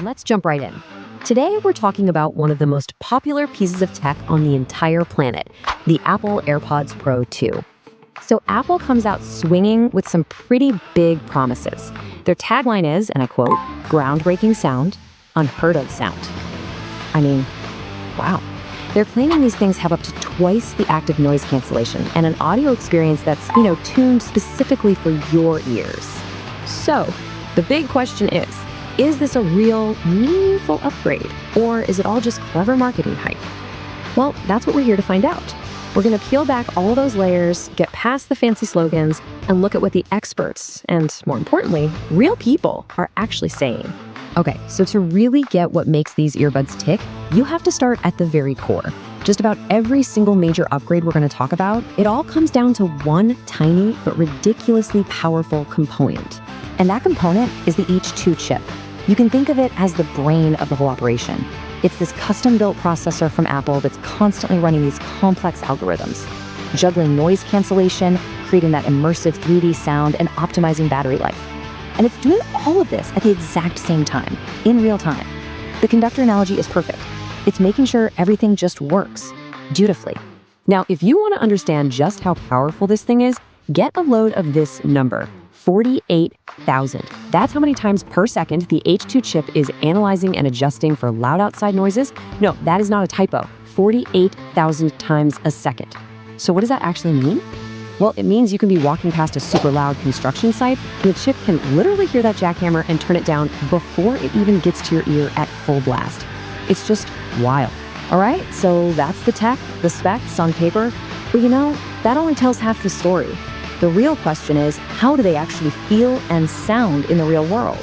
let's jump right in. Today, we're talking about one of the most popular pieces of tech on the entire planet, the Apple AirPods Pro 2. So Apple comes out swinging with some pretty big promises. Their tagline is, and I quote, "groundbreaking sound, unheard of sound." I mean, wow. They're claiming these things have up to twice the active noise cancellation and an audio experience that's, tuned specifically for your ears. So, the big question is this a real, meaningful upgrade? Or is it all just clever marketing hype? Well, that's what we're here to find out. We're going to peel back all those layers, get past the fancy slogans, and look at what the experts, and more importantly, real people, are actually saying. Okay, so to really get what makes these earbuds tick, you have to start at the very core. Just about every single major upgrade we're going to talk about, it all comes down to one tiny but ridiculously powerful component. And that component is the H2 chip. You can think of it as the brain of the whole operation. It's this custom-built processor from Apple that's constantly running these complex algorithms, juggling noise cancellation, creating that immersive 3D sound, and optimizing battery life. And it's doing all of this at the exact same time, in real time. The conductor analogy is perfect. It's making sure everything just works, dutifully. Now, if you want to understand just how powerful this thing is, get a load of this number, 48,000. That's how many times per second the H2 chip is analyzing and adjusting for loud outside noises. No, that is not a typo. 48,000 times a second. So what does that actually mean? Well, it means you can be walking past a super loud construction site, and the chip can literally hear that jackhammer and turn it down before it even gets to your ear at full blast. It's just wild. All right, so that's the tech, the specs on paper. But that only tells half the story. The real question is, how do they actually feel and sound in the real world?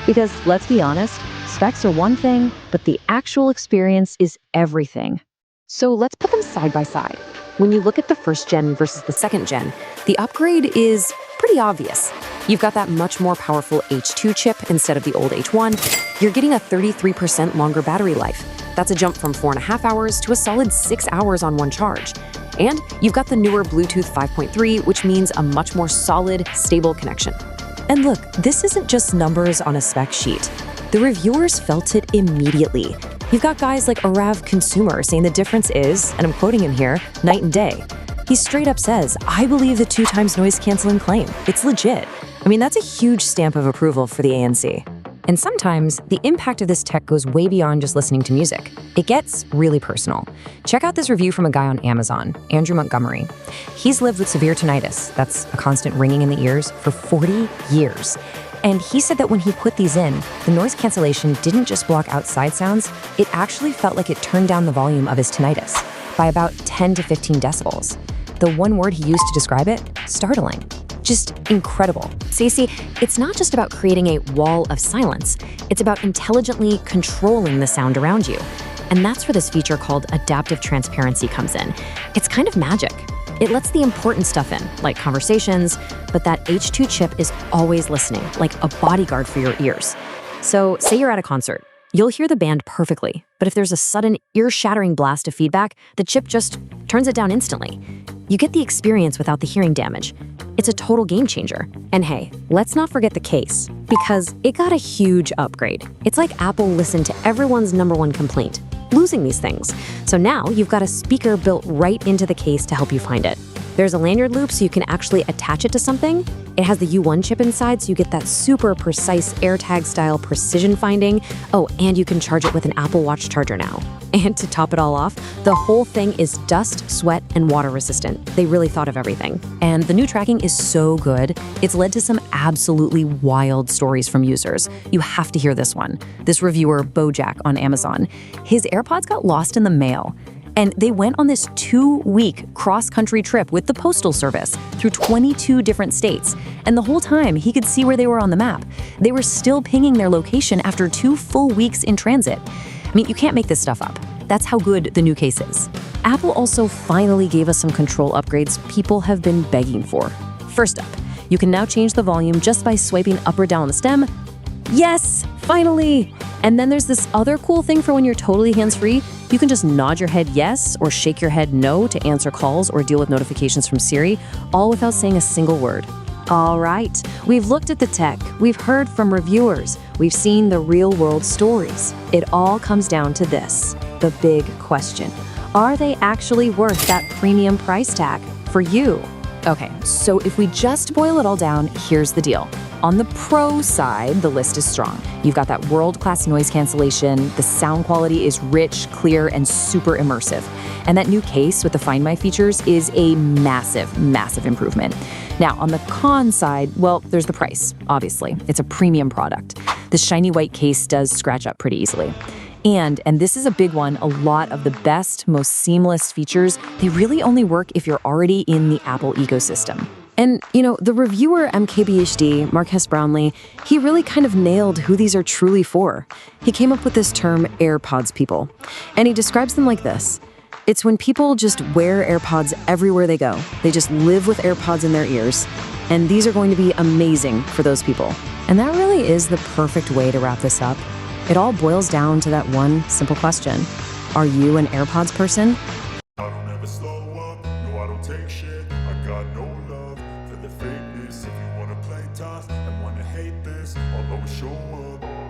Because let's be honest, specs are one thing, but the actual experience is everything. So let's put them side by side. When you look at the first gen versus the second gen, the upgrade is pretty obvious. You've got that much more powerful H2 chip instead of the old H1. You're getting a 33% longer battery life. That's a jump from 4.5 hours to a solid 6 hours on one charge. And you've got the newer Bluetooth 5.3, which means a much more solid, stable connection. And look, this isn't just numbers on a spec sheet. The reviewers felt it immediately. You've got guys like Arav Consumer saying the difference is, and I'm quoting him here, night and day. He straight up says, "I believe the 2x noise canceling claim. It's legit." I mean, that's a huge stamp of approval for the ANC. And sometimes, the impact of this tech goes way beyond just listening to music. It gets really personal. Check out this review from a guy on Amazon, Andrew Montgomery. He's lived with severe tinnitus, that's a constant ringing in the ears, for 40 years. And he said that when he put these in, the noise cancellation didn't just block outside sounds, it actually felt like it turned down the volume of his tinnitus by about 10 to 15 decibels. The one word he used to describe it, startling. Just incredible. So you see, it's not just about creating a wall of silence, it's about intelligently controlling the sound around you. And that's where this feature called adaptive transparency comes in. It's kind of magic. It lets the important stuff in, like conversations, but that H2 chip is always listening, like a bodyguard for your ears. So say you're at a concert. You'll hear the band perfectly, but if there's a sudden ear-shattering blast of feedback, the chip just turns it down instantly. You get the experience without the hearing damage. It's a total game changer. And hey, let's not forget the case, because it got a huge upgrade. It's like Apple listened to everyone's #1 complaint, losing these things. So now you've got a speaker built right into the case to help you find it. There's a lanyard loop so you can actually attach it to something. It has the U1 chip inside, so you get that super precise AirTag style precision finding. Oh, and you can charge it with an Apple Watch charger now. And to top it all off, the whole thing is dust, sweat, and water resistant. They really thought of everything. And the new tracking is so good, it's led to some absolutely wild stories from users. You have to hear this one. This reviewer, Bojack on Amazon, his AirPods got lost in the mail. And they went on this 2-week cross-country trip with the Postal Service through 22 different states. And the whole time, he could see where they were on the map. They were still pinging their location after 2 full weeks in transit. I mean, you can't make this stuff up. That's how good the new case is. Apple also finally gave us some control upgrades people have been begging for. First up, you can now change the volume just by swiping up or down on the stem. Yes, finally! And then there's this other cool thing for when you're totally hands-free. You can just nod your head yes or shake your head no to answer calls or deal with notifications from Siri, all without saying a single word. All right, we've looked at the tech, we've heard from reviewers, we've seen the real-world stories. It all comes down to this, the big question. Are they actually worth that premium price tag for you? Okay, so if we just boil it all down, here's the deal. On the pro side, the list is strong. You've got that world-class noise cancellation, the sound quality is rich, clear, and super immersive. And that new case with the Find My features is a massive, massive improvement. Now, on the con side, well, there's the price, obviously. It's a premium product. The shiny white case does scratch up pretty easily. And this is a big one, a lot of the best, most seamless features, they really only work if you're already in the Apple ecosystem. And, the reviewer MKBHD, Marques Brownlee, he really kind of nailed who these are truly for. He came up with this term, AirPods people. And he describes them like this. It's when people just wear AirPods everywhere they go. They just live with AirPods in their ears. And these are going to be amazing for those people. And that really is the perfect way to wrap this up. It all boils down to that one simple question. Are you an AirPods person? I don't ever slow up, no I don't take shit. I got no love for the fakeness. If you wanna play tough and wanna hate this, I'll always show up.